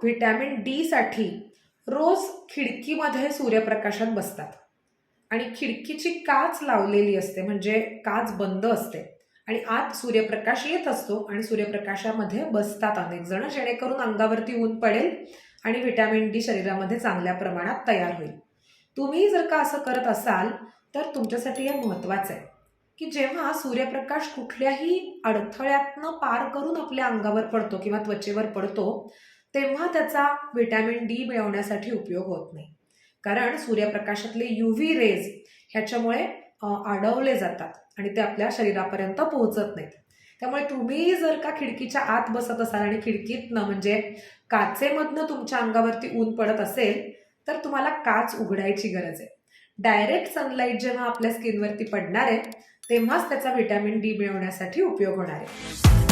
Vitamin D साठी रोज खिडकीमध्ये सूर्यप्रकाशात बसतात आणि खिडकीची काच लावलेली असते, म्हणजे काच बंद असते आणि आत सूर्यप्रकाश येत असतो आणि सूर्यप्रकाशामध्ये बसतात अनेक जण, जेणेकरून अंगावरती ऊन पडेल आणि व्हिटॅमिन डी शरीरामध्ये चांगल्या प्रमाणात तयार होईल. तुम्ही जर का असं करत असाल तर तुमच्यासाठी हे महत्त्वाचं आहे की जेव्हा सूर्यप्रकाश कुठल्याही अडथळ्यातनं पार करून आपल्या अंगावर पडतो किंवा त्वचेवर पडतो, तेव्हा त्याचा व्हिटॅमिन डी मिळवण्यासाठी उपयोग होत नाही. कारण सूर्यप्रकाशातले UV रेज ह्याच्यामुळे अडवले जातात आणि ते आपल्या शरीरापर्यंत पोहोचत नाहीत. त्यामुळे तुम्ही जर का खिडकीच्या आत बसत असाल आणि खिडकीतनं म्हणजे काचेमधनं तुमच्या अंगावरती ऊन पडत असेल तर तुम्हाला काच उघडायची गरज आहे. डायरेक्ट सनलाईट जेव्हा आपल्या स्किनवरती पडणार आहे तेव्हाच त्याचा व्हिटॅमिन डी मिळवण्यासाठी उपयोग होणार आहे.